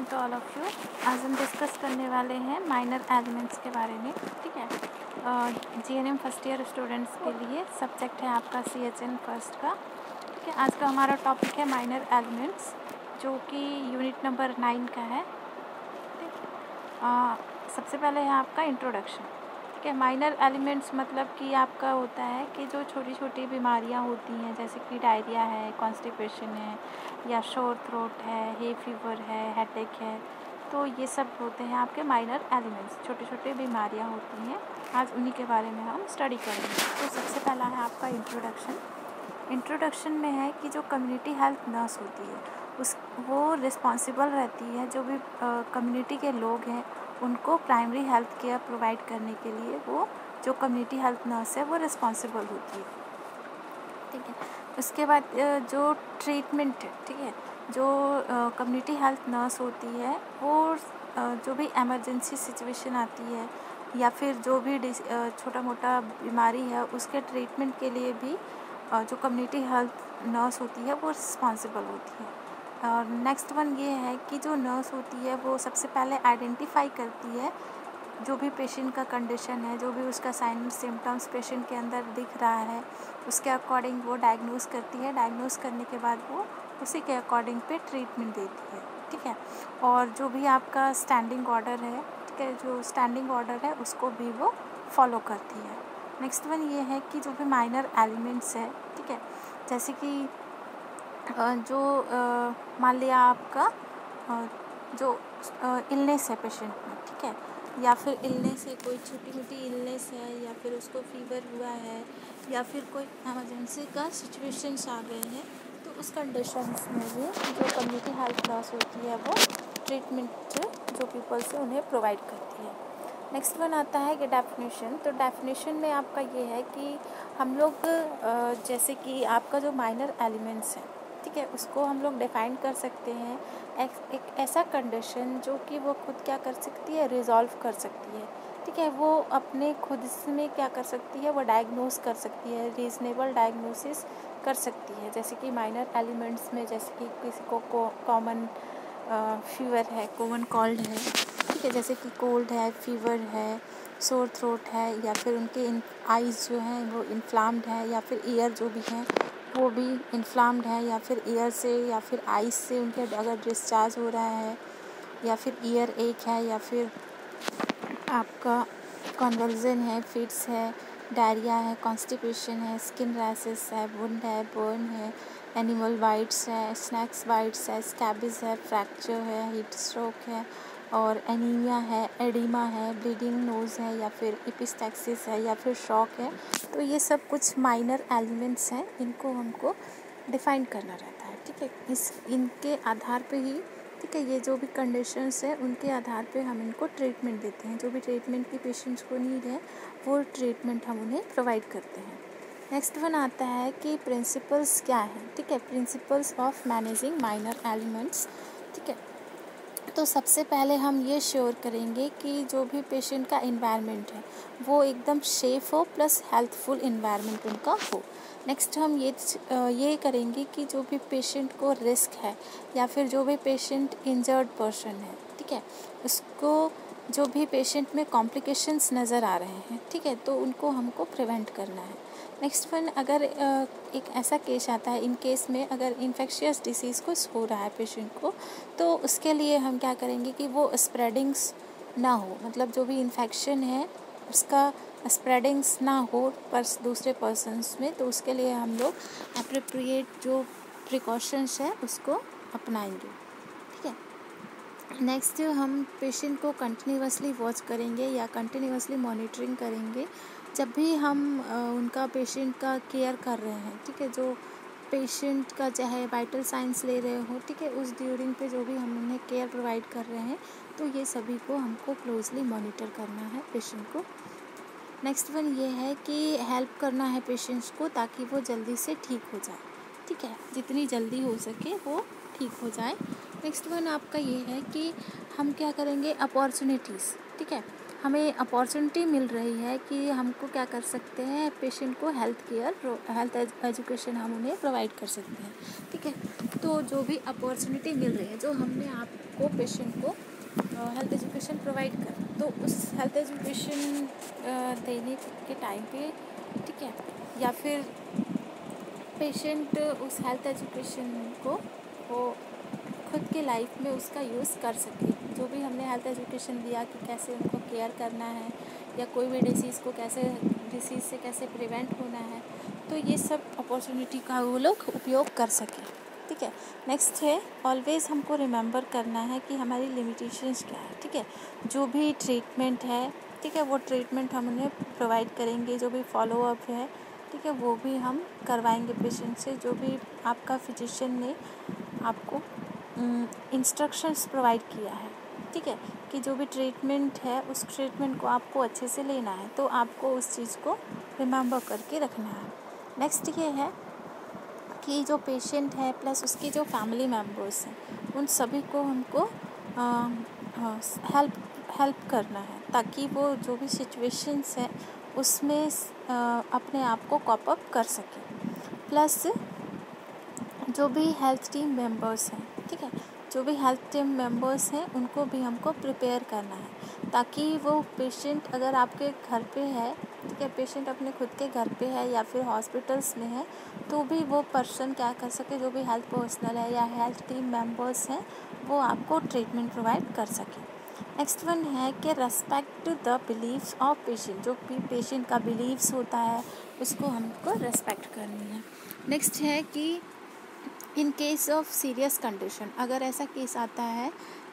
Afternoon to all of you. आज हम discuss करने वाले हैं माइनर एलिमेंट्स के बारे में। ठीक है, जीएनएम फर्स्ट ईयर स्टूडेंट्स के लिए सब्जेक्ट है आपका सीएचएन फर्स्ट का। ठीक है, आज का हमारा टॉपिक है माइनर एलिमेंट्स, जो कि यूनिट नंबर 9 का है। सबसे पहले है आपका इंट्रोडक्शन। ठीक है, माइनर एलिमेंट्स मतलब कि आपका होता है कि जो छोटी छोटी बीमारियां होती हैं, जैसे कि डायरिया है, कॉन्स्टिपेशन है, या शोर थ्रोट है, हे फीवर है, हेडेक है, तो ये सब होते हैं आपके माइनर एलिमेंट्स। छोटी छोटी बीमारियां होती हैं, आज उन्हीं के बारे में हम स्टडी करेंगे। तो सबसे पहला है आपका इंट्रोडक्शन में है कि जो कम्युनिटी हेल्थ नर्स होती है वो रिस्पॉन्सिबल रहती है, जो भी कम्युनिटी के लोग हैं उनको प्राइमरी हेल्थ केयर प्रोवाइड करने के लिए वो जो कम्युनिटी हेल्थ नर्स है वो रिस्पॉन्सिबल होती है। ठीक है, उसके बाद जो ट्रीटमेंट है, ठीक है, जो कम्युनिटी हेल्थ नर्स होती है वो जो भी इमरजेंसी सिचुएशन आती है या फिर जो भी छोटा मोटा बीमारी है उसके ट्रीटमेंट के लिए भी जो कम्युनिटी हेल्थ नर्स होती है वो रिस्पॉन्सिबल होती है। और नेक्स्ट वन ये है कि जो नर्स होती है वो सबसे पहले आइडेंटिफाई करती है जो भी पेशेंट का कंडीशन है, जो भी उसका साइन सिम्टम्स पेशेंट के अंदर दिख रहा है, उसके अकॉर्डिंग वो डायग्नोस करती है। डायग्नोस करने के बाद वो उसी के अकॉर्डिंग पे ट्रीटमेंट देती है। ठीक है, और जो भी आपका स्टैंडिंग ऑर्डर है, ठीक है, जो स्टैंडिंग ऑर्डर है उसको भी वो फॉलो करती है। नेक्स्ट वन ये है कि जो भी माइनर एलिमेंट्स है, ठीक है, जैसे कि जो मान लिया आपका जो इलनेस है पेशेंट में, ठीक है, या फिर इलनेस है, कोई छोटी मोटी इलनेस है, या फिर उसको फीवर हुआ है, या फिर कोई एमरजेंसी का सिचुएशंस आ गए हैं, तो उस कंडीशंस में भी जो कम्युनिटी हेल्थ नर्स होती है वो ट्रीटमेंट जो पीपल्स है उन्हें प्रोवाइड करती है। नेक्स्ट वन आता है कि डेफिनेशन। तो डेफिनेशन में आपका ये है कि हम लोग जैसे कि आपका जो माइनर एलिमेंट्स हैं, ठीक है, उसको हम लोग डिफ़ाइन कर सकते हैं एक ऐसा कंडीशन जो कि वो खुद क्या कर सकती है, रिजॉल्व कर सकती है। ठीक है, वो अपने खुद में क्या कर सकती है, वो डायग्नोस कर सकती है, रीजनेबल डायग्नोसिस कर सकती है। जैसे कि माइनर एलिमेंट्स में जैसे कि किसी को कॉमन फीवर है, कॉमन कोल्ड है, ठीक है, जैसे कि कोल्ड है, फीवर है, सोर थ्रोट है, या फिर उनके आइज़ जो हैं वो इन्फ्लाम्ड है, या फिर ईयर जो भी हैं वो भी इन्फ्लाम्ड है, या फिर ईयर से या फिर आइज़ से उनके अगर डिस्चार्ज हो रहा है, या फिर ईयर एक है, या फिर आपका कन्वल्जन है, फिट्स है, डायरिया है, कॉन्स्टिपेशन है, स्किन रैशेस है, वुंड है, बर्न है, एनिमल बाइट्स है, स्नैक्स बाइट्स है, स्कैबिज है, फ्रैक्चर है, हीट स्ट्रोक है, और एनीमिया है, एडिमा है, ब्लीडिंग नोज़ है, या फिर एपिस्टैक्सिस है, या फिर शॉक है। तो ये सब कुछ माइनर एलिमेंट्स हैं, इनको हमको डिफ़ाइन करना रहता है। ठीक है, इनके आधार पे ही, ठीक है, ये जो भी कंडीशंस है उनके आधार पे हम इनको ट्रीटमेंट देते हैं। जो भी ट्रीटमेंट की पेशेंट्स को नीड है वो ट्रीटमेंट हम उन्हें प्रोवाइड करते हैं। नेक्स्ट वन आता है कि प्रिंसिपल्स क्या हैं। ठीक है, principles of managing minor elements. ठीक है, तो सबसे पहले हम ये श्योर करेंगे कि जो भी पेशेंट का इन्वायरमेंट है वो एकदम सेफ़ हो, प्लस हेल्थफुल इन्वायरमेंट उनका हो। नेक्स्ट हम ये करेंगे कि जो भी पेशेंट को रिस्क है, या फिर जो भी पेशेंट इंजर्ड पर्सन है, ठीक है, उसको जो भी पेशेंट में कॉम्प्लिकेशंस नज़र आ रहे हैं, ठीक है, तो उनको हमको प्रिवेंट करना है। नेक्स्ट वन, अगर एक ऐसा केस आता है, इन केस में अगर इन्फेक्शियस डिसीज़ कुछ हो रहा है पेशेंट को, तो उसके लिए हम क्या करेंगे कि वो स्प्रेडिंग्स ना हो, मतलब जो भी इन्फेक्शन है उसका स्प्रेडिंग्स ना हो पर दूसरे पर्सन्स में, तो उसके लिए हम लोग एप्रोप्रिएट जो प्रिकॉशंस है उसको अपनाएंगे। ठीक है, नेक्स्ट हम पेशेंट को कंटिन्यूसली वॉच करेंगे या कंटिन्यूसली मॉनिटरिंग करेंगे जब भी हम उनका पेशेंट का केयर कर रहे हैं। ठीक है, जो पेशेंट का चाहे वाइटल साइंस ले रहे हो, ठीक है, उस ड्यूरिंग पे जो भी हम उन्हें केयर प्रोवाइड कर रहे हैं, तो ये सभी को हमको क्लोजली मॉनिटर करना है पेशेंट को। नेक्स्ट वन ये है कि हेल्प करना है पेशेंट्स को ताकि वो जल्दी से ठीक हो जाए। ठीक है, जितनी जल्दी हो सके वो ठीक हो जाए। नेक्स्ट वन आपका ये है कि हम क्या करेंगे, अपॉर्चुनिटीज़। ठीक है, हमें अपॉर्चुनिटी मिल रही है कि हमको क्या कर सकते हैं, पेशेंट को हेल्थ केयर, हेल्थ एजुकेशन हम उन्हें प्रोवाइड कर सकते हैं। ठीक है, तो जो भी अपॉर्चुनिटी मिल रही है, जो हमने आपको पेशेंट को हेल्थ एजुकेशन प्रोवाइड कर, तो उस हेल्थ एजुकेशन देने के टाइम पे, ठीक है, या फिर पेशेंट उस हेल्थ एजुकेशन को वो खुद के लाइफ में उसका यूज़ कर सके। जो भी हमने हेल्थ एजुकेशन दिया कि कैसे उनको केयर करना है, या कोई भी डिसीज़ से कैसे प्रिवेंट होना है, तो ये सब अपॉर्चुनिटी का वो लोग उपयोग कर सकें, ठीक है। नेक्स्ट है, ऑलवेज़ हमको रिमेंबर करना है कि हमारी लिमिटेशंस क्या है, ठीक है। जो भी ट्रीटमेंट है, ठीक है, वो ट्रीटमेंट हम उन्हें प्रोवाइड करेंगे। जो भी फॉलोअप है, ठीक है, वो भी हम करवाएंगे पेशेंट से। जो भी आपका फिजिशियन ने आपको इंस्ट्रक्शंस प्रोवाइड किया है, ठीक है, कि जो भी ट्रीटमेंट है उस ट्रीटमेंट को आपको अच्छे से लेना है, तो आपको उस चीज़ को रिमेंबर करके रखना है। नेक्स्ट ये है कि जो पेशेंट है प्लस उसके जो फैमिली मेम्बर्स हैं, उन सभी को हमको हेल्प करना है, ताकि वो जो भी सिचुएशंस है उसमें अपने आप को कॉप अप कर सके। प्लस जो भी हेल्थ टीम मेंबर्स हैं, ठीक है, जो भी हेल्थ टीम मेंबर्स हैं उनको भी हमको प्रिपेयर करना है, ताकि वो पेशेंट अगर आपके घर पे है, ठीक है, पेशेंट अपने खुद के घर पे है या फिर हॉस्पिटल्स में है, तो भी वो पर्सन क्या कर सके, जो भी हेल्थ पर्सनल है या हेल्थ टीम मेंबर्स हैं, वो आपको ट्रीटमेंट प्रोवाइड कर सके। नेक्स्ट वन है कि respect the beliefs of patient. जो भी पेशेंट का बिलीव्स होता है उसको हमको रेस्पेक्ट करनी है। नेक्स्ट है कि in case of serious condition, अगर ऐसा केस आता है,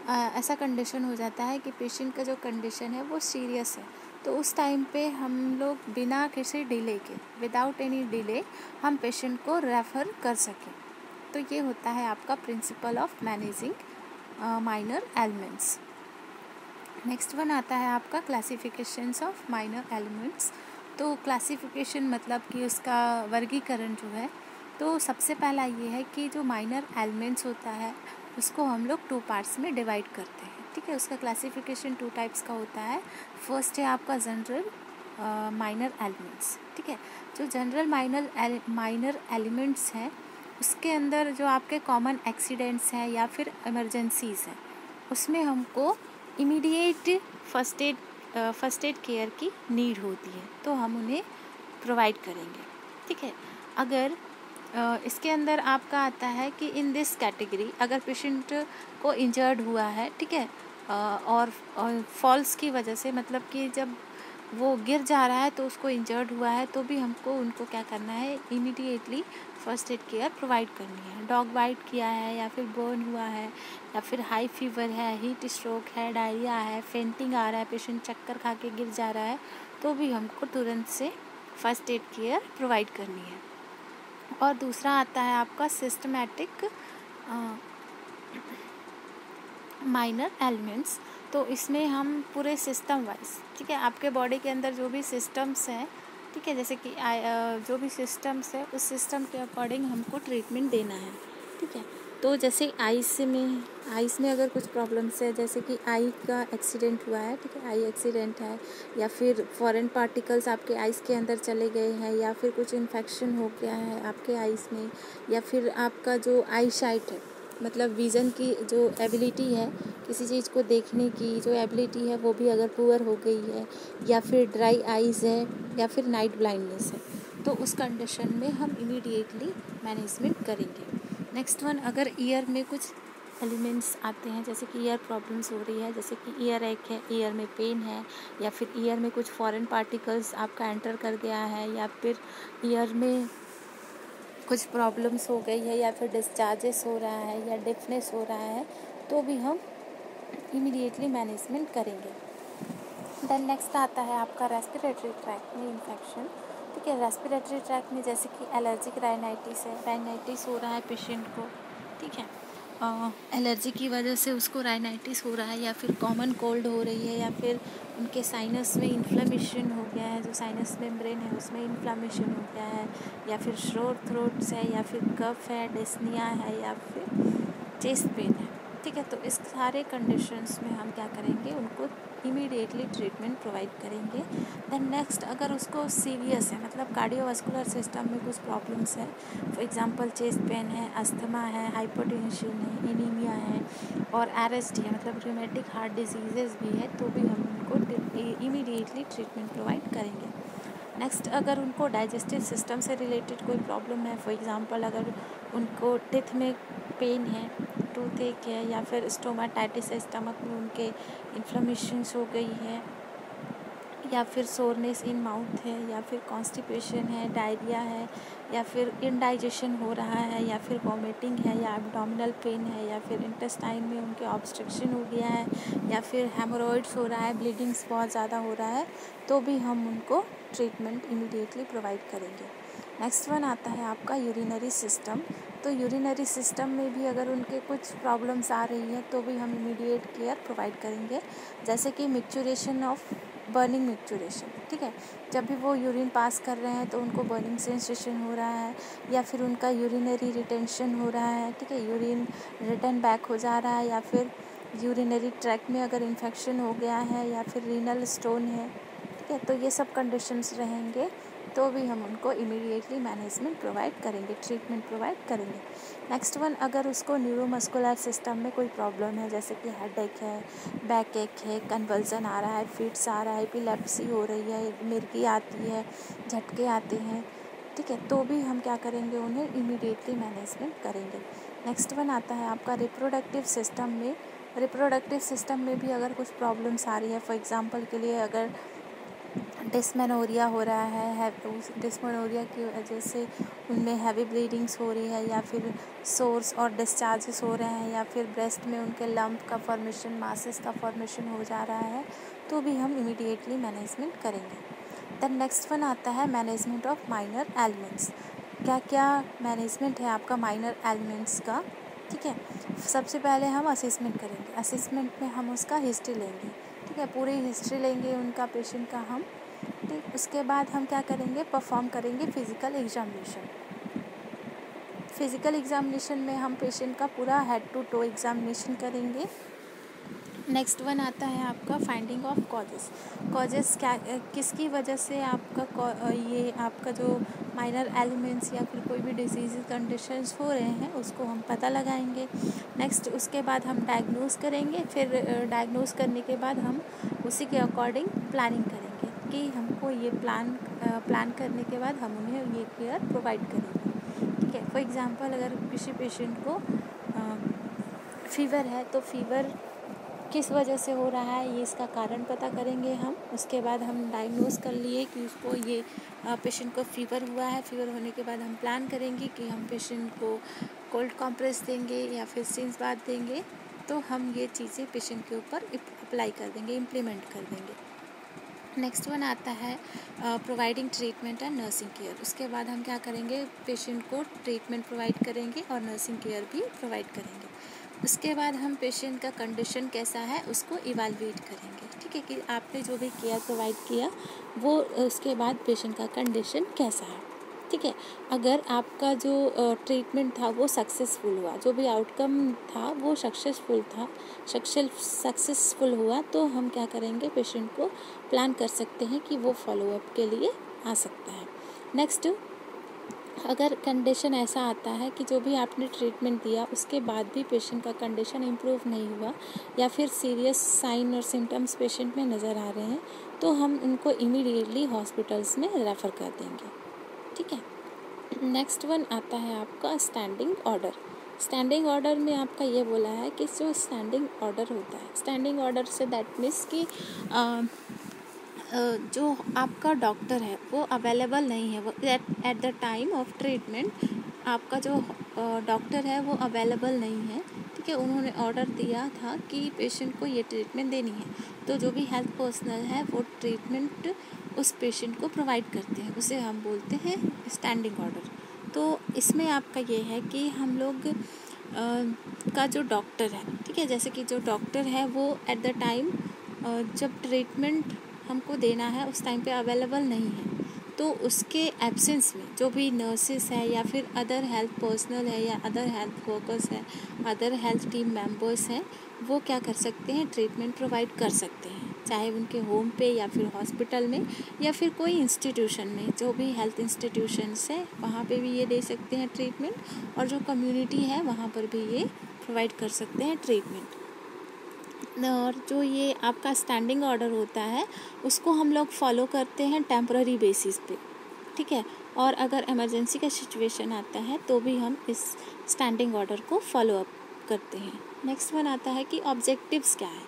ऐसा कंडीशन हो जाता है कि पेशेंट का जो कंडीशन है वो सीरियस है, तो उस टाइम पे हम लोग बिना किसी डिले के, विदाउट एनी डिले, हम पेशेंट को रेफ़र कर सकें। तो ये होता है आपका principle of managing minor elements. Next one आता है आपका क्लासिफिकेशंस ऑफ माइनर एलिमेंट्स। तो क्लासिफिकेशन मतलब कि उसका वर्गीकरण जो है, तो सबसे पहला ये है कि जो माइनर एलिमेंट्स होता है उसको हम लोग 2 पार्ट्स में डिवाइड करते हैं, ठीक है। उसका क्लासिफिकेशन 2 टाइप्स का होता है। फर्स्ट है आपका जनरल माइनर एलिमेंट्स, ठीक है। जो जनरल माइनर एलिमेंट्स हैं उसके अंदर जो आपके कॉमन एक्सीडेंट्स हैं या फिर इमरजेंसीज़ हैं, उसमें हमको इमीडिएट फर्स्ट एड केयर की नीड होती है, तो हम उन्हें प्रोवाइड करेंगे, ठीक है। अगर इसके अंदर आपका आता है कि इन दिस कैटेगरी, अगर पेशेंट को इंजर्ड हुआ है, ठीक है, और फॉल्स की वजह से, मतलब कि जब वो गिर जा रहा है तो उसको इंजर्ड हुआ है, तो भी हमको उनको क्या करना है, immediately first aid care provide करनी है। डॉग बाइट किया है या फिर बर्न हुआ है या फिर हाई फीवर है, हीट स्ट्रोक है, डायरिया है, फेंटिंग आ रहा है, पेशेंट चक्कर खा के गिर जा रहा है, तो भी हमको तुरंत से फर्स्ट एड केयर प्रोवाइड करनी है। और दूसरा आता है आपका सिस्टमैटिक माइनर एलिमेंट्स। तो इसमें हम पूरे सिस्टम वाइज, ठीक है, आपके बॉडी के अंदर जो भी सिस्टम्स हैं, ठीक है, जैसे कि जो भी सिस्टम्स है उस सिस्टम के अकॉर्डिंग हमको ट्रीटमेंट देना है, ठीक है। तो जैसे आइस में अगर कुछ प्रॉब्लम्स है, जैसे कि आई का एक्सीडेंट हुआ है, ठीक है, आई एक्सीडेंट है, या फिर फॉरेन पार्टिकल्स आपके आइस के अंदर चले गए हैं, या फिर कुछ इन्फेक्शन हो गया है आपके आइस में, या फिर आपका जो आई साइट है, मतलब विज़न की जो एबिलिटी है, किसी चीज़ को देखने की जो एबिलिटी है वो भी अगर पुअर हो गई है, या फिर ड्राई आइज़ है, या फिर नाइट ब्लाइंडनेस है, तो उस कंडीशन में हम इमीडिएटली मैनेजमेंट करेंगे। नेक्स्ट वन, अगर ईयर में कुछ एलिमेंट्स आते हैं, जैसे कि ईयर प्रॉब्लम्स हो रही है, जैसे कि ईयर एक है, ईयर में पेन है, या फिर ईयर में कुछ फॉरेन पार्टिकल्स आपका एंटर कर गया है, या फिर ईयर में कुछ प्रॉब्लम्स हो गई है, या फिर डिस्चार्जेस हो रहा है, या डिफनेस हो रहा है, तो भी हम इमीडिएटली मैनेजमेंट करेंगे। देन नेक्स्ट आता है आपका रेस्पिरेटरी ट्रैक में इन्फेक्शन, ठीक है। रेस्पिरेटरी ट्रैक में जैसे कि एलर्जिक राइनाइटिस है, राइनाइटिस हो रहा है पेशेंट को, ठीक है, एलर्जी की वजह से उसको राइनाइटिस हो रहा है, या फिर कॉमन कोल्ड हो रही है, या फिर उनके साइनस में इन्फ्लेमेशन हो गया है, जो साइनस मेम्ब्रेन है उसमें इन्फ्लेमेशन हो गया है, या फिर श्योर थ्रोट्स है, या फिर कफ है, डिस्निया है, या फिर चेस्ट पेन है, ठीक है। तो इस सारे कंडीशंस में हम क्या करेंगे, उनको इमीडिएटली ट्रीटमेंट प्रोवाइड करेंगे। देन नेक्स्ट, अगर उसको सीरियस है, मतलब कार्डियोवास्कुलर सिस्टम में कुछ प्रॉब्लम्स है, फॉर एग्जांपल चेस्ट पेन है, अस्थमा है, हाइपरटेंशन है, एनीमिया है और RSD है, मतलब रूमेटिक हार्ट डिजीज़ेस भी है, तो भी हम उनको इमीडिएटली ट्रीटमेंट प्रोवाइड करेंगे। नेक्स्ट, अगर उनको डाइजेस्टिव सिस्टम से रिलेटेड कोई प्रॉब्लम है, फॉर एग्जांपल अगर उनको टीथ में पेन है, टूथ एक है, या फिर स्टोमाटाइटिस है, स्टमक में उनके इन्फ्लेमेशंस हो गई है, या फिर सोरनेस इन माउथ है, या फिर कॉन्स्टिपेशन है, डायरिया है, या फिर इनडाइजेशन हो रहा है, या फिर वॉमिटिंग है, या एब्डोमिनल पेन है, या फिर इंटेस्टाइन में उनके ऑब्स्ट्रक्शन हो गया है, या फिर हेमोरॉइड्स हो रहा है, ब्लीडिंग्स बहुत ज़्यादा हो रहा है, तो भी हम उनको ट्रीटमेंट इमीडिएटली प्रोवाइड करेंगे। नेक्स्ट वन आता है आपका यूरिनरी सिस्टम। तो यूरिनरी सिस्टम में भी अगर उनके कुछ प्रॉब्लम्स आ रही हैं तो भी हम इमीडिएट केयर प्रोवाइड करेंगे, जैसे कि मिक्चुरेशन ऑफ बर्निंग मिक्चुरेशन। ठीक है, जब भी वो यूरिन पास कर रहे हैं तो उनको बर्निंग सेंसेशन हो रहा है, या फिर उनका यूरिनरी रिटेंशन हो रहा है, ठीक है, यूरिन रिटर्न बैक हो जा रहा है, या फिर यूरिनरी ट्रैक में अगर इन्फेक्शन हो गया है, या फिर रीनल स्टोन है, ठीक है, तो ये सब कंडीशंस रहेंगे, तो भी हम उनको इमीडिएटली मैनेजमेंट प्रोवाइड करेंगे, ट्रीटमेंट प्रोवाइड करेंगे। नेक्स्ट वन, अगर उसको न्यूरोमस्कुलर सिस्टम में कोई प्रॉब्लम है, जैसे कि हेडेक है, बैक एक है, कन्वल्जन आ रहा है, फिट्स आ रहा है, एपिलेप्सी हो रही है, मिर्गी आती है, झटके आते हैं, ठीक है, तो भी हम क्या करेंगे, उन्हें इमीडिएटली मैनेजमेंट करेंगे। नेक्स्ट वन आता है आपका रिप्रोडक्टिव सिस्टम में। रिप्रोडक्टिव सिस्टम में भी अगर कुछ प्रॉब्लम्स आ रही है, फॉर एग्जांपल के लिए अगर डिस्मेनोरिया हो रहा है, उस डिस्मेनोरिया की वजह से उनमें हैवी ब्लीडिंग्स हो रही है, या फिर सोर्स और डिस्चार्जेस हो रहे हैं, या फिर ब्रेस्ट में उनके लंप का फॉर्मेशन, मासेस का फॉर्मेशन हो जा रहा है, तो भी हम इमीडिएटली मैनेजमेंट करेंगे। देन नेक्स्ट वन आता है मैनेजमेंट ऑफ माइनर एलिमेंट्स। क्या क्या मैनेजमेंट है आपका माइनर एलिमेंट्स का? ठीक है, सबसे पहले हम असेसमेंट करेंगे। असेसमेंट में हम उसका हिस्ट्री लेंगे, ठीक है, पूरी हिस्ट्री लेंगे उनका, पेशेंट का हम, ठीक। उसके बाद हम क्या करेंगे, परफॉर्म करेंगे फिज़िकल एग्जामिनेशन। फिज़िकल एग्जामिनेशन में हम पेशेंट का पूरा हेड टू टो एग्जामिनेशन करेंगे। नेक्स्ट वन आता है आपका फाइंडिंग ऑफ कॉजेस। कॉजेस क्या, किसकी वजह से आपका ये आपका जो माइनर एलिमेंट्स या फिर कोई भी डिजीज़ कंडीशंस हो रहे हैं, उसको हम पता लगाएंगे। नेक्स्ट, उसके बाद हम डायग्नोस करेंगे। फिर डायग्नोस करने के बाद हम उसी के अकॉर्डिंग प्लानिंग करेंगे कि हमको ये प्लान करने के बाद हम उन्हें ये केयर प्रोवाइड करेंगे। ठीक है, फॉर एग्ज़ाम्पल अगर किसी पेशेंट को फीवर है, तो फीवर किस वजह से हो रहा है, ये इसका कारण पता करेंगे हम। उसके बाद हम डायग्नोस कर लिए कि उसको ये पेशेंट को फीवर हुआ है। फीवर होने के बाद हम प्लान करेंगे कि हम पेशेंट को कोल्ड कॉम्प्रेस देंगे या फिर सिंस बाथ देंगे। तो हम ये चीज़ें पेशेंट के ऊपर अप्लाई कर देंगे, इम्प्लीमेंट कर देंगे। नेक्स्ट वन आता है providing treatment and nursing care. उसके बाद हम क्या करेंगे, पेशेंट को ट्रीटमेंट प्रोवाइड करेंगे और नर्सिंग केयर भी प्रोवाइड करेंगे। उसके बाद हम पेशेंट का कंडीशन कैसा है उसको इवैल्यूएट करेंगे। ठीक है, कि आपने जो भी केयर प्रोवाइड किया वो, उसके बाद पेशेंट का कंडीशन कैसा है। ठीक है, अगर आपका जो ट्रीटमेंट था वो सक्सेसफुल हुआ, जो भी आउटकम था वो सक्सेसफुल हुआ, तो हम क्या करेंगे, पेशेंट को प्लान कर सकते हैं कि वो फॉलोअप के लिए आ सकता है। नेक्स्ट, अगर कंडीशन ऐसा आता है कि जो भी आपने ट्रीटमेंट दिया उसके बाद भी पेशेंट का कंडीशन इम्प्रूव नहीं हुआ, या फिर सीरियस साइन और सिम्टम्स पेशेंट में नज़र आ रहे हैं, तो हम उनको इमीडिएटली हॉस्पिटल्स में रेफ़र कर देंगे। ठीक है, नेक्स्ट वन आता है आपका स्टैंडिंग ऑर्डर। स्टैंडिंग ऑर्डर में आपका ये बोला है कि जो स्टैंडिंग ऑर्डर होता है, standing order say that means कि जो आपका डॉक्टर है वो अवेलेबल नहीं है, वो at the time of treatment आपका जो डॉक्टर है वो अवेलेबल नहीं है। ठीक है, उन्होंने ऑर्डर दिया था कि पेशेंट को ये ट्रीटमेंट देनी है, तो जो भी हेल्थ पर्सनल है वो ट्रीटमेंट उस पेशेंट को प्रोवाइड करते हैं, उसे हम बोलते हैं स्टैंडिंग ऑर्डर। तो इसमें आपका ये है कि हम लोग का जो डॉक्टर है, ठीक है, जैसे कि जो डॉक्टर है वो एट द टाइम जब ट्रीटमेंट हमको देना है उस टाइम पे अवेलेबल नहीं है, तो उसके एब्सेंस में जो भी नर्सेस है या फिर अदर हेल्थ पर्सनल है या अदर हेल्थ वर्कर्स है, अदर हेल्थ टीम मेंबर्स हैं, वो क्या कर सकते हैं, ट्रीटमेंट प्रोवाइड कर सकते हैं, चाहे उनके होम पे या फिर हॉस्पिटल में या फिर कोई इंस्टीट्यूशन में, जो भी हेल्थ इंस्टीट्यूशंस है वहाँ पे भी ये दे सकते हैं ट्रीटमेंट, और जो कम्युनिटी है वहाँ पर भी ये प्रोवाइड कर सकते हैं ट्रीटमेंट। और जो ये आपका स्टैंडिंग ऑर्डर होता है उसको हम लोग फॉलो करते हैं टेम्पररी बेसिस पे, ठीक है, और अगर इमरजेंसी का सिचुएशन आता है तो भी हम इस स्टैंडिंग ऑर्डर को फॉलो अप करते हैं। नेक्स्ट वन आता है कि ऑब्जेक्टिव्स क्या है,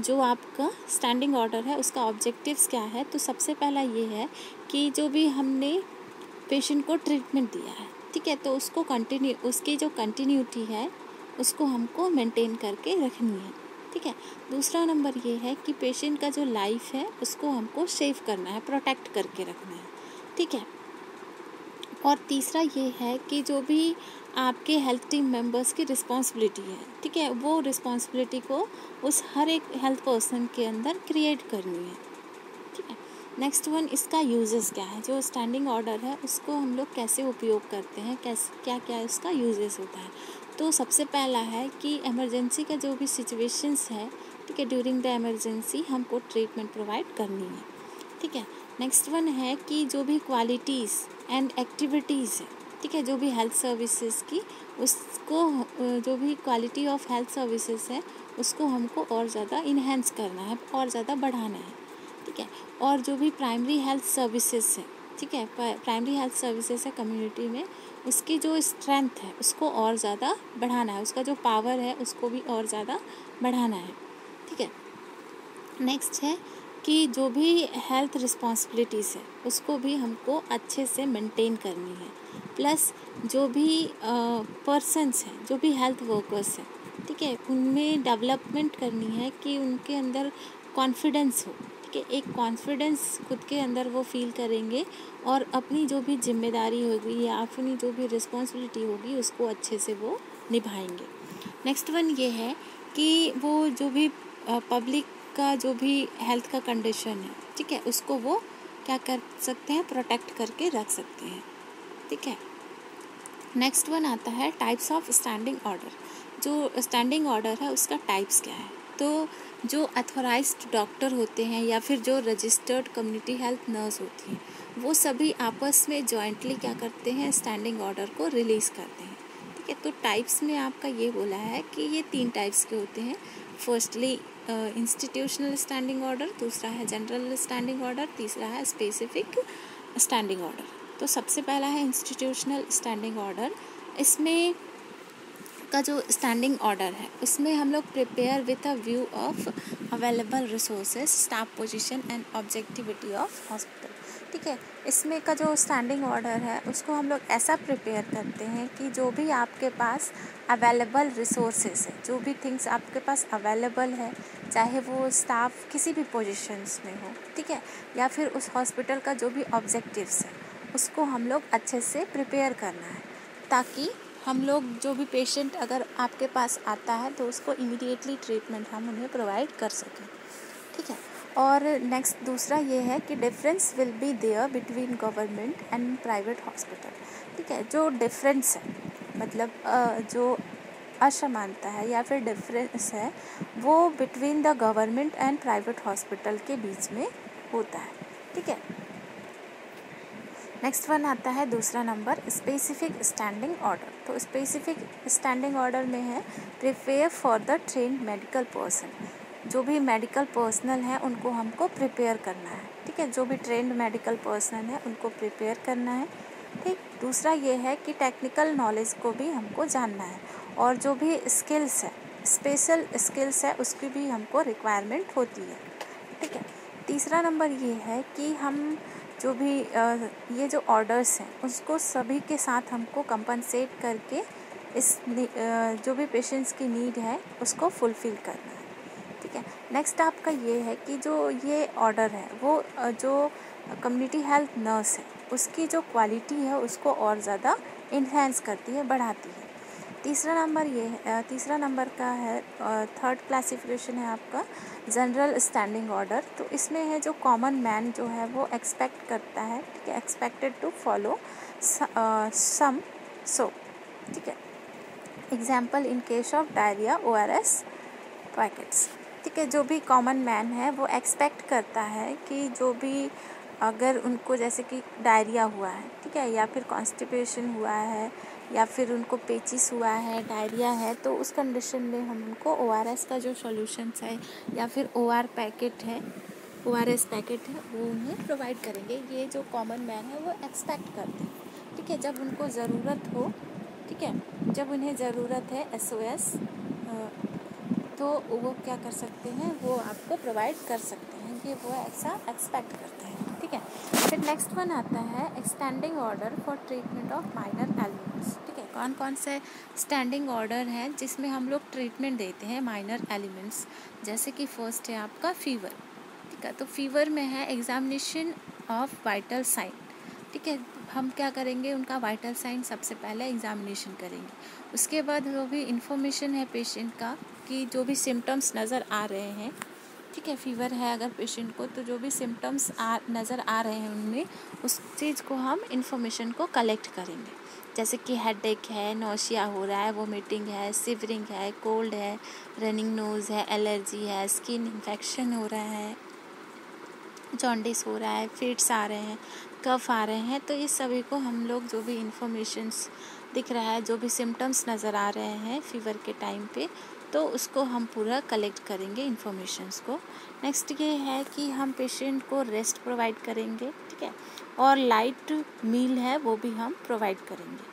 जो आपका स्टैंडिंग ऑर्डर है उसका ऑब्जेक्टिव्स क्या है। तो सबसे पहला ये है कि जो भी हमने पेशेंट को ट्रीटमेंट दिया है, ठीक है, तो उसको उसकी जो कंटिन्यूटी है उसको हमको मेंटेन करके रखनी है, ठीक है। दूसरा नंबर ये है कि पेशेंट का जो लाइफ है उसको हमको सेव करना है, प्रोटेक्ट करके रखना है, ठीक है। और तीसरा ये है कि जो भी आपके हेल्थ टीम मेंबर्स की रिस्पॉन्सिबिलिटी है, ठीक है, वो रिस्पॉन्सिबिलिटी को उस हर एक हेल्थ पर्सन के अंदर क्रिएट करनी है, ठीक है। नेक्स्ट वन, इसका यूजेस क्या है, जो स्टैंडिंग ऑर्डर है उसको हम लोग कैसे उपयोग करते हैं, कैसे क्या क्या इसका यूजेस होता है। तो सबसे पहला है कि इमरजेंसी का जो भी सिचुएशंस है, ठीक है, ड्यूरिंग द इमरजेंसी हमको ट्रीटमेंट प्रोवाइड करनी है, ठीक है। नेक्स्ट वन है कि जो भी क्वालिटीज़ एंड एक्टिविटीज़ है, ठीक है, जो भी हेल्थ सर्विसेज की उसको जो भी क्वालिटी ऑफ हेल्थ सर्विसेज है उसको हमको और ज़्यादा इन्हेंस करना है और ज़्यादा बढ़ाना है, ठीक है। और जो भी प्राइमरी हेल्थ सर्विसेज है, ठीक है, प्राइमरी हेल्थ सर्विसेज है कम्युनिटी में, उसकी जो स्ट्रेंथ है उसको और ज़्यादा बढ़ाना है, उसका जो पावर है उसको भी और ज़्यादा बढ़ाना है, ठीक है। नेक्स्ट है कि जो भी हेल्थ रिस्पॉन्सिबिलिटीज़ है उसको भी हमको अच्छे से मेंटेन करनी है, प्लस जो भी पर्सन्स हैं, जो भी हेल्थ वर्कर्स हैं, ठीक है, उनमें डेवलपमेंट करनी है कि उनके अंदर कॉन्फिडेंस हो, ठीक है, एक कॉन्फिडेंस खुद के अंदर वो फील करेंगे और अपनी जो भी जिम्मेदारी होगी या अपनी जो भी रिस्पॉन्सिबिलिटी होगी उसको अच्छे से वो निभाएंगे। नेक्स्ट वन ये है कि वो जो भी पब्लिक का जो भी हेल्थ का कंडीशन है, ठीक है, उसको वो क्या कर सकते हैं, प्रोटेक्ट करके रख सकते हैं, ठीक है। नेक्स्ट वन आता है टाइप्स ऑफ स्टैंडिंग ऑर्डर। जो स्टैंडिंग ऑर्डर है उसका टाइप्स क्या है। तो जो अथॉराइज्ड डॉक्टर होते हैं या फिर जो रजिस्टर्ड कम्युनिटी हेल्थ नर्स होती हैं, वो सभी आपस में जॉइंटली क्या करते हैं, स्टैंडिंग ऑर्डर को रिलीज़ करते हैं, ठीक है। तो टाइप्स में आपका ये बोला है कि ये 3 टाइप्स के होते हैं। फर्स्टली इंस्टीट्यूशनल स्टैंडिंग ऑर्डर, दूसरा है जनरल स्टैंडिंग ऑर्डर, तीसरा है स्पेसिफिक स्टैंडिंग ऑर्डर। तो सबसे पहला है इंस्टीट्यूशनल स्टैंडिंग ऑर्डर। इसमें का जो स्टैंडिंग ऑर्डर है उसमें हम लोग prepare with a view of available resources, staff position and objectivity of hospital, ठीक है। इसमें का जो स्टैंडिंग ऑर्डर है उसको हम लोग ऐसा प्रिपेयर करते हैं कि जो भी आपके पास अवेलेबल रिसोर्सेज है, जो भी थिंग्स आपके पास अवेलेबल है, चाहे वो स्टाफ किसी भी पोजीशंस में हो, ठीक है, या फिर उस हॉस्पिटल का जो भी ऑब्जेक्टिव्स है उसको हम लोग अच्छे से प्रिपेयर करना है, ताकि हम लोग जो भी पेशेंट अगर आपके पास आता है तो उसको इमीडिएटली ट्रीटमेंट हम उन्हें प्रोवाइड कर सकें, ठीक है। और नेक्स्ट दूसरा ये है कि difference will be there between government and private hospital, ठीक है। जो डिफरेंस है, मतलब जो असमानता है या फिर डिफरेंस है वो between the government and private hospital के बीच में होता है, ठीक है। नेक्स्ट वन आता है दूसरा नंबर, स्पेसिफिक स्टैंडिंग ऑर्डर। तो स्पेसिफिक स्टैंडिंग ऑर्डर में है prepare for the trained medical person. जो भी मेडिकल पर्सनल है उनको हमको प्रिपेयर करना है, ठीक है, जो भी ट्रेंड मेडिकल पर्सनल है उनको प्रिपेयर करना है, ठीक। दूसरा ये है कि टेक्निकल नॉलेज को भी हमको जानना है और जो भी स्किल्स है, स्पेशल स्किल्स है, उसकी भी हमको रिक्वायरमेंट होती है, ठीक है। तीसरा नंबर ये है कि हम जो भी ये जो ऑर्डर्स हैं उसको सभी के साथ हमको कंपनसेट करके इस जो भी पेशेंट्स की नीड है उसको फुलफ़िल करना है, ठीक है। नेक्स्ट आपका ये है कि जो ये ऑर्डर है वो जो कम्युनिटी हेल्थ नर्स है उसकी जो क्वालिटी है उसको और ज़्यादा इन्हेंस करती है, बढ़ाती है, तीसरा नंबर का है, थर्ड क्लासिफिकेशन है आपका जनरल स्टैंडिंग ऑर्डर। तो इसमें है जो कॉमन मैन जो है वो एक्सपेक्ट करता है, ठीक है, एक्सपेक्टेड टू फॉलो सम सो, ठीक है। Example in case of diarrhoea ORS packets, ठीक है। जो भी कॉमन मैन है वो एक्सपेक्ट करता है कि जो भी अगर उनको जैसे कि डायरिया हुआ है, ठीक है, या फिर कॉन्स्टिपेशन हुआ है, या फिर उनको पेचिस हुआ है, डायरिया है, तो उस कंडीशन में हम उनको ORS का जो सॉल्यूशंस है या फिर ORS पैकेट है वो उन्हें प्रोवाइड करेंगे। ये जो कॉमन मैन है वो एक्सपेक्ट करते हैं, ठीक है, जब उनको ज़रूरत हो, ठीक है, जब उन्हें ज़रूरत है SOS, तो वो क्या कर सकते हैं, वो आपको प्रोवाइड कर सकते हैं, ये वो ऐसा एक्सपेक्ट करते हैं, ठीक है। फिर नेक्स्ट वन आता है standing order for treatment of minor elements, ठीक है। कौन कौन से स्टैंडिंग ऑर्डर हैं जिसमें हम लोग ट्रीटमेंट देते हैं माइनर एलिमेंट्स, जैसे कि फर्स्ट है आपका फीवर, ठीक है। तो फीवर में है एग्जामिनेशन ऑफ वाइटल साइन, ठीक है। हम क्या करेंगे, उनका वाइटल साइन सबसे पहले एग्जामिनेशन करेंगे। उसके बाद जो भी इंफॉर्मेशन है पेशेंट का कि जो भी सिम्टम्स नज़र आ रहे हैं, ठीक है, फीवर है अगर पेशेंट को, तो जो भी सिम्टम्स नज़र आ रहे हैं उनमें उस चीज़ को हम इंफॉर्मेशन को कलेक्ट करेंगे। जैसे कि हेडेक है, नौशिया हो रहा है, वोमिटिंग है, सिवरिंग है, कोल्ड है, रनिंग नोज़ है, एलर्जी है, स्किन इन्फेक्शन हो रहा है, जॉन्डिस हो रहा है, फिट्स आ रहे हैं, कफ आ रहे हैं, तो इस सभी को हम लोग जो भी इंफॉर्मेशंस दिख रहा है, जो भी सिम्टम्स नज़र आ रहे हैं फीवर के टाइम पे, तो उसको हम पूरा कलेक्ट करेंगे इंफॉर्मेशंस को। नेक्स्ट ये है कि हम पेशेंट को रेस्ट प्रोवाइड करेंगे, ठीक है, और लाइट मील है वो भी हम प्रोवाइड करेंगे,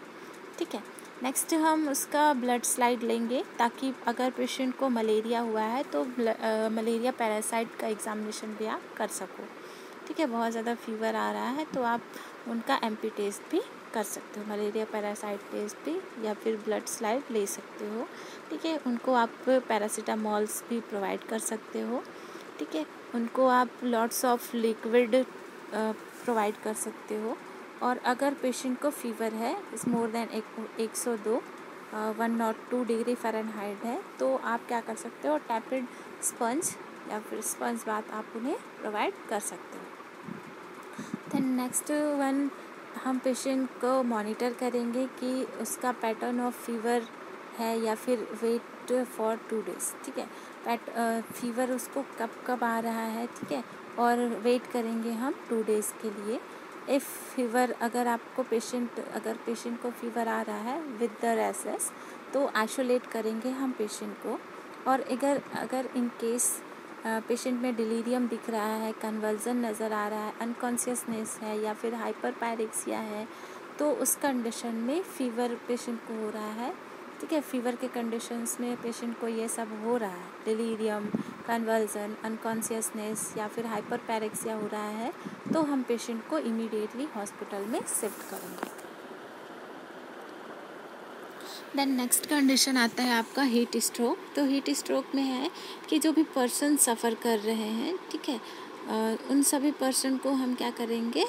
ठीक है। नेक्स्ट हम उसका ब्लड स्लाइड लेंगे, ताकि अगर पेशेंट को मलेरिया हुआ है तो मलेरिया पैरासाइट का एग्जामिनेशन भी आप कर सको, ठीक है। बहुत ज़्यादा फीवर आ रहा है तो आप उनका MP टेस्ट भी कर सकते हो, मलेरिया पैरासाइट टेस्ट भी, या फिर ब्लड स्लाइड ले सकते हो, ठीक है। उनको आप पैरासीटामॉल्स भी प्रोवाइड कर सकते हो, ठीक है। उनको आप लॉट्स ऑफ लिक्विड प्रोवाइड कर सकते हो। और अगर पेशेंट को फीवर है इस मोर देन 102 102 डिग्री फ़ारेनहाइट है, तो आप क्या कर सकते हो, टैपिड स्पंज या फिर स्पंज बाथ आप उन्हें प्रोवाइड कर सकते हो। देन नेक्स्ट वन, हम पेशेंट को मॉनिटर करेंगे कि उसका पैटर्न ऑफ फीवर है या फिर वेट फॉर 2 डेज़, ठीक है। फीवर उसको कब कब आ रहा है, ठीक है, और वेट करेंगे हम 2 डेज़ के लिए। इफ़ फीवर अगर पेशेंट को फीवर आ रहा है विद द रैशेस, तो आइसोलेट करेंगे हम पेशेंट को। और अगर इन केस पेशेंट में डिलीरियम दिख रहा है, कन्वर्जन नज़र आ रहा है, अनकॉन्शियसनेस है या फिर हाइपरपायरेक्सिया है, तो उस कंडीशन में फ़ीवर पेशेंट को हो रहा है, ठीक है। फीवर के कंडीशंस में पेशेंट को ये सब हो रहा है, डिलीरियम, कन्वर्जन, अनकॉन्शियसनेस या फिर हाइपरपायरेक्सिया हो रहा है, तो हम पेशेंट को इमीडिएटली हॉस्पिटल में शिफ्ट करेंगे। देन नेक्स्ट कंडीशन आता है आपका हीट स्ट्रोक। तो हीट स्ट्रोक में है कि जो भी पर्सन सफ़र कर रहे हैं, ठीक है, उन सभी पर्सन को हम क्या करेंगे,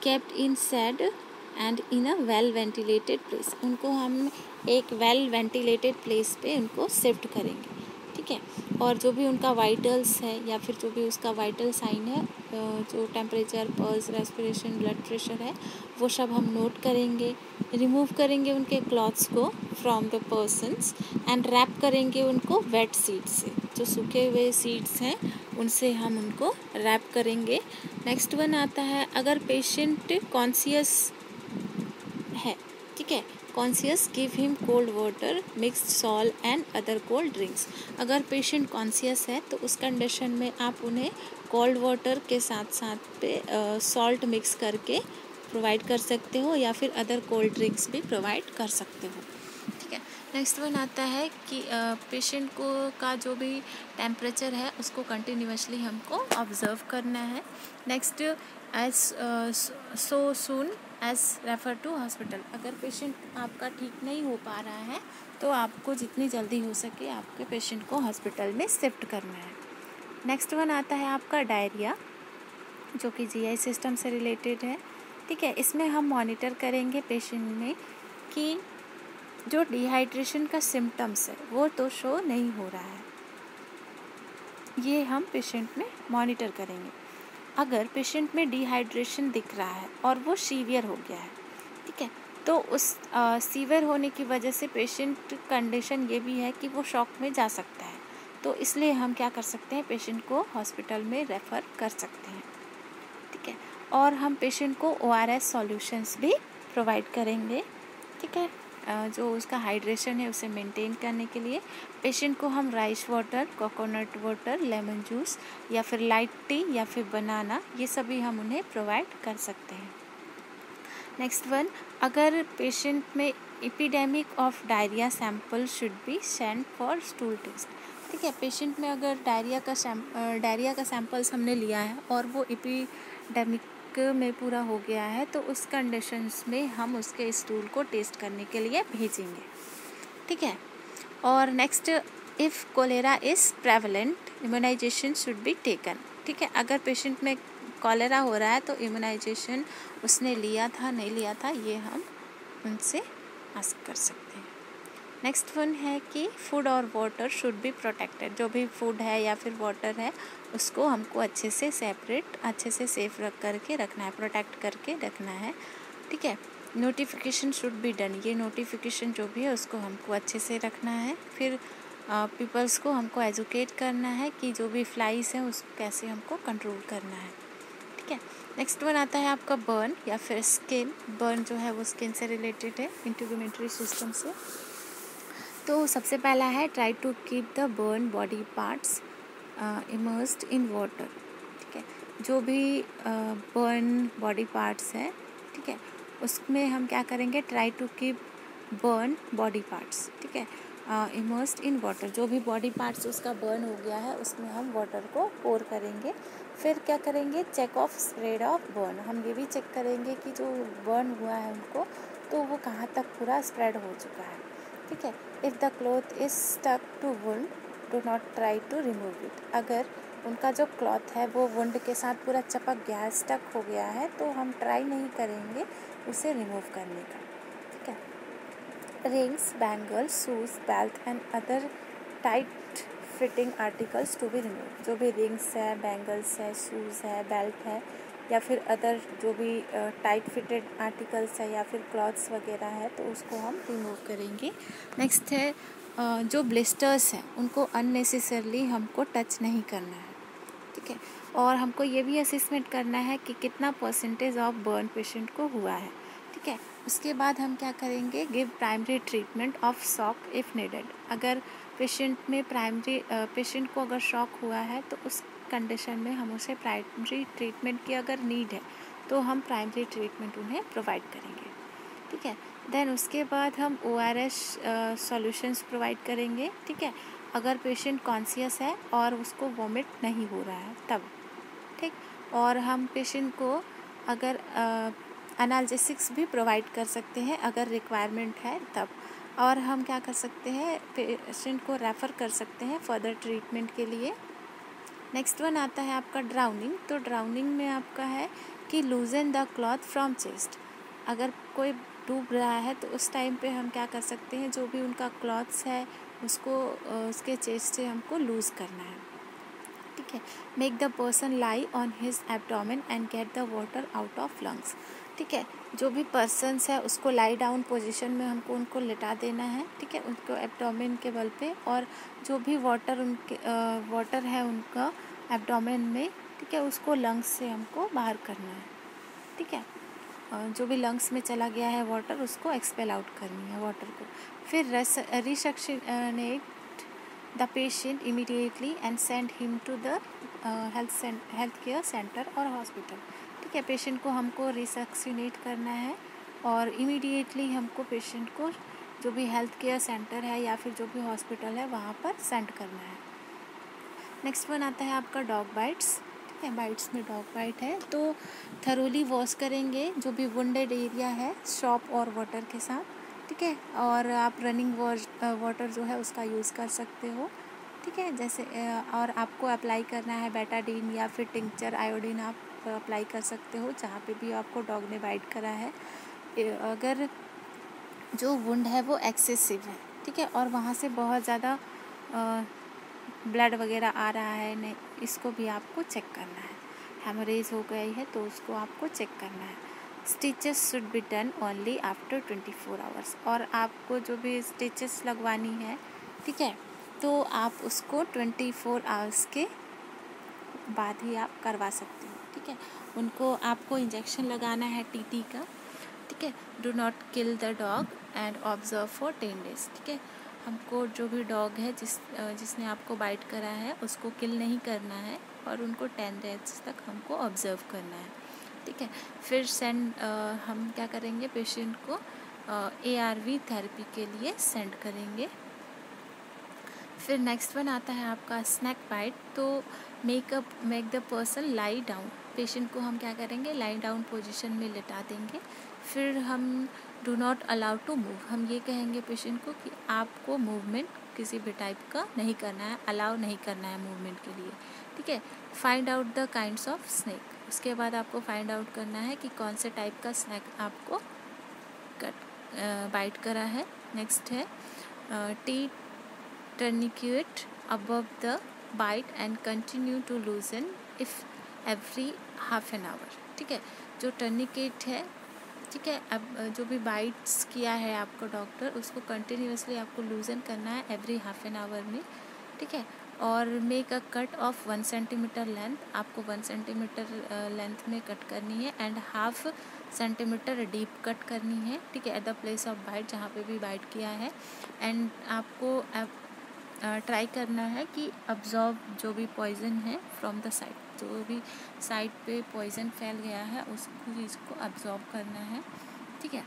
kept in shade and in a well ventilated place, उनको हम एक वेल वेंटिलेटेड प्लेस पे उनको शिफ्ट करेंगे, ठीक है। और जो भी उनका वाइटल्स है या फिर जो भी उसका वाइटल साइन है, जो temperature, pulse, respiration, blood pressure है, वो सब हम नोट करेंगे। रिमूव करेंगे उनके क्लॉथ्स को from the persons and wrap करेंगे उनको वेट शीट्स से, जो सूखे हुए शीट्स हैं उनसे हम उनको रैप करेंगे। नेक्स्ट वन आता है, अगर पेशेंट कॉन्शियस है, ठीक है, conscious give him cold water, mixed salt and other cold drinks. अगर पेशेंट कॉन्शियस है तो उस कंडीशन में आप उन्हें कोल्ड वाटर के साथ साथ पे सॉल्ट मिक्स करके प्रोवाइड कर सकते हो, या फिर अदर कोल्ड ड्रिंक्स भी प्रोवाइड कर सकते हो, ठीक है। नेक्स्ट वन आता है कि पेशेंट को का जो भी टेम्परेचर है उसको कंटिन्यूसली हमको ऑब्ज़र्व करना है। Next, as so soon as refer to hospital. अगर पेशेंट आपका ठीक नहीं हो पा रहा है तो आपको जितनी जल्दी हो सके आपके पेशेंट को हॉस्पिटल में शिफ्ट करना है। नेक्स्ट वन आता है आपका डायरिया, जो कि GI सिस्टम से रिलेटेड है, ठीक है। इसमें हम मॉनिटर करेंगे पेशेंट में कि जो डिहाइड्रेशन का सिम्टम्स है वो तो शो नहीं हो रहा है, ये हम पेशेंट में मॉनिटर करेंगे। अगर पेशेंट में डिहाइड्रेशन दिख रहा है और वो सीवियर हो गया है, ठीक है, तो उस सीवियर होने की वजह से पेशेंट कंडीशन ये भी है कि वो शॉक में जा सकता है, तो इसलिए हम क्या कर सकते हैं, पेशेंट को हॉस्पिटल में रेफ़र कर सकते हैं, ठीक है। और हम पेशेंट को ORS सॉल्यूशंस भी प्रोवाइड करेंगे, ठीक है। जो उसका हाइड्रेशन है उसे मेंटेन करने के लिए पेशेंट को हम rice water, coconut water, lemon juice या फिर लाइट टी या फिर बनाना, ये सभी हम उन्हें प्रोवाइड कर सकते हैं। नेक्स्ट वन, अगर पेशेंट में epidemic of diarrhoea sample should be send for stool test, ठीक है। पेशेंट में अगर डायरिया का सैंपल्स हमने लिया है और वो एपिडेमिक में पूरा हो गया है, तो उस कंडीशंस में हम उसके स्टूल को टेस्ट करने के लिए भेजेंगे, ठीक है। और next, if cholera is prevalent immunization should be taken, ठीक है। अगर पेशेंट में कॉलेरा हो रहा है तो इम्यूनाइजेशन उसने लिया था नहीं लिया था, ये हम उनसे आस्क कर सकते हैं। नेक्स्ट वन है कि फूड और वाटर शुड बी प्रोटेक्टेड, जो भी फूड है या फिर वाटर है उसको हमको अच्छे से सेपरेट, अच्छे से सेफ रख करके रखना है, प्रोटेक्ट करके रखना है, ठीक है। नोटिफिकेशन शुड बी डन, ये नोटिफिकेशन जो भी है उसको हमको अच्छे से रखना है। फिर पीपल्स को हमको एजुकेट करना है कि जो भी फ्लाइज हैं उसको कैसे हमको कंट्रोल करना है, ठीक है। नेक्स्ट वन आता है आपका बर्न या फिर स्किन। बर्न जो है वो स्किन से रिलेटेड है, इंटीग्यूमेटरी सिस्टम से। तो सबसे पहला है try to keep the burn body parts immersed in water, ठीक है। जो भी बर्न बॉडी पार्ट्स है, ठीक है, उसमें हम क्या करेंगे, try to keep burn body parts, ठीक है, इमर्स्ड इन वाटर। जो भी बॉडी पार्ट्स उसका बर्न हो गया है उसमें हम वाटर को पोर करेंगे। फिर क्या करेंगे, check of spread of burn, हम ये भी चेक करेंगे कि जो बर्न हुआ है उनको तो वो कहाँ तक पूरा स्प्रेड हो चुका है, ठीक है। If the cloth is stuck to wound do not try to remove it, अगर उनका जो क्लॉथ है वो वुंड के साथ पूरा चिपक गया है, स्टक हो गया है, तो हम ट्राई नहीं करेंगे उसे रिमूव करने का, ठीक है। Rings, bangles, shoes, belt and other tight fitting articles to be remove, जो भी रिंग्स है, बैंगल्स है, शूज़ है, बेल्ट है या फिर अदर जो भी टाइट फिटेड आर्टिकल्स है या फिर क्लॉथ्स वगैरह है तो उसको हम रिमूव करेंगे। नेक्स्ट है जो ब्लिस्टर्स हैं उनको अननेसेसरली हमको टच नहीं करना है, ठीक है। और हमको ये भी असेसमेंट करना है कि कितना परसेंटेज ऑफ बर्न पेशेंट को हुआ है, ठीक है। उसके बाद हम क्या करेंगे, give primary treatment of shock if needed. अगर पेशेंट में पेशेंट को अगर शॉक हुआ है तो उस कंडीशन में हम उसे प्राइमरी ट्रीटमेंट की अगर नीड है तो हम प्राइमरी ट्रीटमेंट उन्हें प्रोवाइड करेंगे, ठीक है। देन उसके बाद हम ORS सॉल्यूशंस प्रोवाइड करेंगे, ठीक है। अगर पेशेंट कॉन्शियस है और उसको वॉमिट नहीं हो रहा है तब, ठीक। और हम पेशेंट को अगर एनाल्जेसिक्स भी प्रोवाइड कर सकते हैं अगर रिक्वायरमेंट है तब। और हम क्या कर सकते हैं, पेशेंट को रेफ़र कर सकते हैं फर्दर ट्रीटमेंट के लिए। नेक्स्ट वन आता है आपका ड्राउनिंग। तो ड्राउनिंग में आपका है कि लूजन द क्लॉथ फ्रॉम चेस्ट। अगर कोई डूब रहा है तो उस टाइम पे हम क्या कर सकते हैं, जो भी उनका क्लॉथ्स है उसको उसके चेस्ट से हमको लूज़ करना है, ठीक है। Make the person lie on his abdomen and get the water out of lungs, ठीक है। जो भी पर्सन्स है उसको लाई डाउन पोजीशन में हमको उनको लिटा देना है, ठीक है, उनको एब्डोमेन के बल पे, और जो भी वाटर है उनका एब्डोमेन में, ठीक है, उसको लंग्स से हमको बाहर करना है, ठीक है। जो भी लंग्स में चला गया है वाटर उसको एक्सपेल आउट करनी है वाटर को। फिर resuscitate the patient immediately and send him to the health care centre और हॉस्पिटल, ठीक है। पेशेंट को हमको रिसक्शनेट करना है और इमीडिएटली हमको पेशेंट को जो भी हेल्थ केयर सेंटर है या फिर जो भी हॉस्पिटल है वहाँ पर सेंड करना है। नेक्स्ट वन आता है आपका डॉग बाइट्स, ठीक है। बाइट्स में डॉग बाइट है तो थरोली वॉश करेंगे जो भी वुंडेड एरिया है सॉप और वाटर के साथ, ठीक है। और आप रनिंग वाटर जो है उसका यूज़ कर सकते हो, ठीक है। जैसे और आपको अप्लाई करना है बेटाडीन या फिर टिंक्चर आयोडीन आप अप्लाई कर सकते हो जहाँ पे भी आपको डॉग ने बाइट करा है। अगर जो वुंड है वो एक्सेसिव है, ठीक है, और वहाँ से बहुत ज़्यादा ब्लड वगैरह आ रहा है नहीं, इसको भी आपको चेक करना है। हेमोरेज हो गई है तो उसको आपको चेक करना है। Stitches should be done only after 24 hours, और आपको जो भी स्टिचेस लगवानी है, ठीक है, तो आप उसको 24 आवर्स के बाद ही आप करवा सकते हो, ठीक है। उनको आपको इंजेक्शन लगाना है टीटी का, ठीक है। Do not kill the dog and observe for 10 days, ठीक है। हमको जो भी डॉग है जिसने आपको बाइट करा है उसको किल नहीं करना है, और उनको 10 डेज तक हमको ऑब्जर्व करना है, ठीक है। फिर हम क्या करेंगे, पेशेंट को ARV थेरेपी के लिए सेंड करेंगे। फिर नेक्स्ट वन आता है आपका स्नैक बाइट। तो make the person lie down. Patient को हम क्या करेंगे, लाई डाउन पोजीशन में लेटा देंगे। फिर हम do not allow to move, हम ये कहेंगे पेशेंट को कि आपको मूवमेंट किसी भी टाइप का नहीं करना है, अलाउ नहीं करना है मूवमेंट के लिए, ठीक है। Find out the kinds of snack, उसके बाद आपको फाइंड आउट करना है कि कौन से टाइप का स्नैक आपको बाइट करा है। नेक्स्ट है T tourniquet above the bite and continue to loosen if every half an hour, ठीक है। जो टर्निकेट है, ठीक है, अब जो भी बाइट्स किया है आपको डॉक्टर, उसको कंटिन्यूसली आपको लूजन करना है एवरी हाफ एन आवर में, ठीक है। और make a cut off 1 centimetre length, आपको 1 सेंटीमीटर लेंथ में कट करनी है, and half centimetre deep cut करनी है, ठीक है, at the place of bite, जहाँ पे भी बाइट किया है। एंड आपको ट्राई करना है कि अब्जॉर्ब जो भी पॉइजन है फ्रॉम द साइड, जो भी साइड पे पॉइजन फैल गया है उसको चीज़ को अब्जॉर्ब करना है, ठीक है।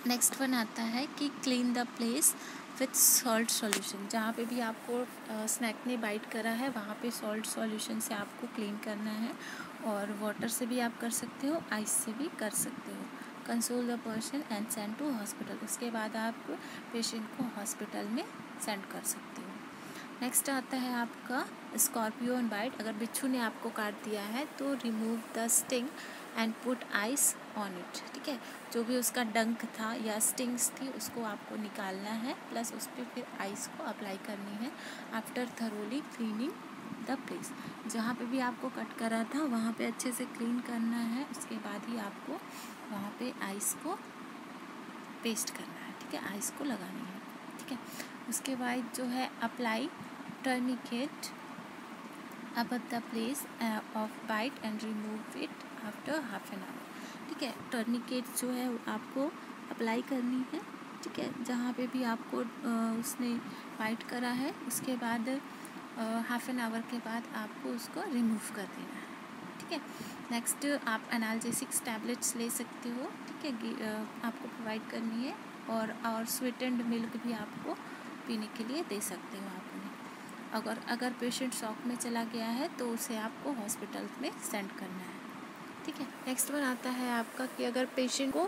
नेक्स्ट वन आता है कि clean the place with salt solution, जहाँ पे भी आपको स्नैक ने बाइट करा है वहाँ पे सॉल्ट सॉल्यूशन से आपको क्लीन करना है, और वाटर से भी आप कर सकते हो, आइस से भी कर सकते हो। Console the person and send to hospital, उसके बाद आप पेशेंट को हॉस्पिटल में सेंड कर सकते हो। नेक्स्ट आता है आपका स्कॉर्पियन बाइट। अगर बिच्छू ने आपको काट दिया है तो remove the sting and put ice on it, ठीक है। जो भी उसका डंक था या स्टिंग्स थी उसको आपको निकालना है, प्लस उस पर फिर आइस को अप्लाई करनी है। After thoroughly cleaning the place, जहाँ पे भी आपको कट करा था वहाँ पे अच्छे से क्लीन करना है, उसके बाद ही आपको वहाँ पे आइस को पेस्ट करना है, ठीक है, आइस को लगानी है, ठीक है। उसके बाद जो है apply tourniquet above the place of bite and remove it after half an hour, ठीक है। टर्निकेट जो है आपको अप्लाई करनी है, ठीक है, जहाँ पे भी आपको उसने बाइट करा है, उसके बाद हाफ एन आवर के बाद आपको उसको रिमूव कर देना है, ठीक है। नेक्स्ट आप एनाल्जेसिक्स टैबलेट्स ले सकते हो, ठीक है, आपको प्रोवाइड करनी है, और स्वीटेंड मिल्क भी आपको पीने के लिए दे सकते हो आप उन्हें। अगर पेशेंट शॉक में चला गया है तो उसे आपको हॉस्पिटल में सेंड करना है, ठीक है। नेक्स्ट वन आता है आपका कि अगर पेशेंट को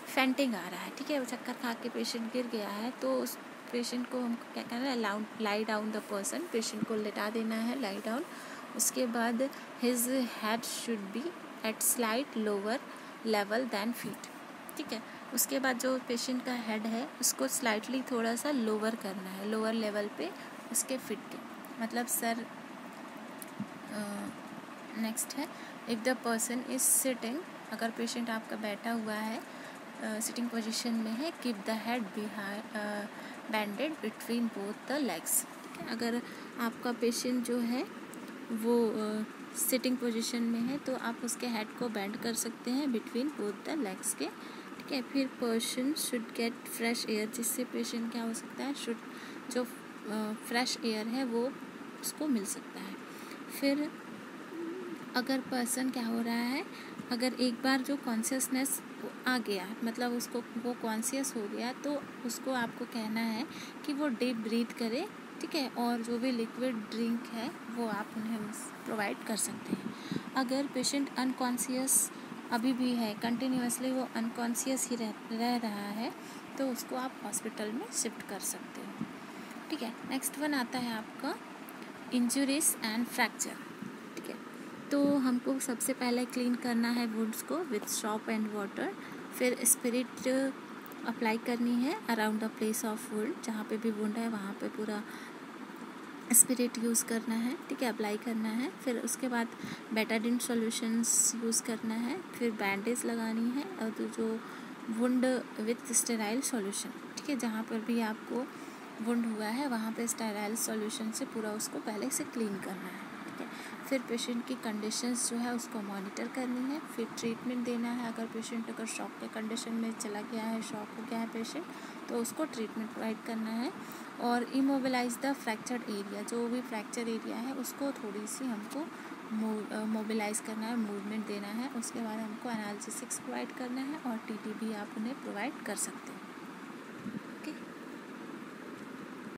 फेंटिंग आ रहा है, ठीक है, वो चक्कर खा के पेशेंट गिर गया है, तो उस पेशेंट को हमको क्या करना है, lie down the person, patient को लेटा देना है, लाई डाउन। उसके बाद his head should be at slight lower level than feet, ठीक है। उसके बाद जो पेशेंट का हेड है उसको स्लाइटली थोड़ा सा लोअर करना है, लोअर लेवल पे उसके फिट के, मतलब सर। नेक्स्ट है if the person is sitting, अगर पेशेंट आपका बैठा हुआ है, सिटिंग पोजीशन में है, keep the head behind bended between both the legs, ठीक है। अगर आपका पेशेंट जो है वो सिटिंग पोजीशन में है तो आप उसके हेड को बेंड कर सकते हैं बिटवीन बोथ द लेग्स के, ठीक है। फिर person should get fresh air, जिससे पेशेंट क्या हो सकता है, जो फ्रेश एयर है वो उसको मिल सकता है। फिर अगर पर्सन क्या हो रहा है, अगर एक बार जो कॉन्शियसनेस आ गया, मतलब उसको वो कॉन्शियस हो गया, तो उसको आपको कहना है कि वो डीप ब्रीथ करे, ठीक है, और जो भी लिक्विड ड्रिंक है वो आप उन्हें प्रोवाइड कर सकते हैं। अगर पेशेंट अनकॉन्शियस अभी भी है, कंटिन्यूसली वो अनकॉन्शियस ही रह रहा है, तो उसको आप हॉस्पिटल में शिफ्ट कर सकते हो, ठीक है। नेक्स्ट वन आता है आपका इंजुरीज एंड फ्रैक्चर, ठीक है। तो हमको सबसे पहले क्लीन करना है वुंड्स को विथ सॉप एंड वाटर, फिर स्पिरिट अप्लाई करनी है around the place of wound, जहाँ पे भी वुंड है वहाँ पे पूरा स्पिरिट यूज़ करना है, ठीक है, अप्लाई करना है। फिर उसके बाद बेटाडिन सॉल्यूशंस यूज़ करना है, फिर बैंडेज लगानी है, और तो जो वुंड विथ स्टेराइल सॉल्यूशन, ठीक है, जहाँ पर भी आपको वुंड हुआ है वहाँ पे स्टेराइल सॉल्यूशन से पूरा उसको पहले से क्लीन करना है, ठीक है। फिर पेशेंट की कंडीशंस जो है उसको मॉनिटर करनी है, फिर ट्रीटमेंट देना है। अगर पेशेंट अगर शॉक के कंडीशन में चला गया है, शॉक हो गया है पेशेंट, तो उसको ट्रीटमेंट प्रोवाइड करना है। और इमोबिलाइज द फ्रैक्चर्ड एरिया, जो भी फ्रैक्चर एरिया है उसको थोड़ी सी हमको मोबिलाइज़ करना है, मूवमेंट देना है। उसके बाद हमको एनाल्जेसिक्स प्रोवाइड करना है और टीटी भी आप उन्हें प्रोवाइड कर सकते हैं।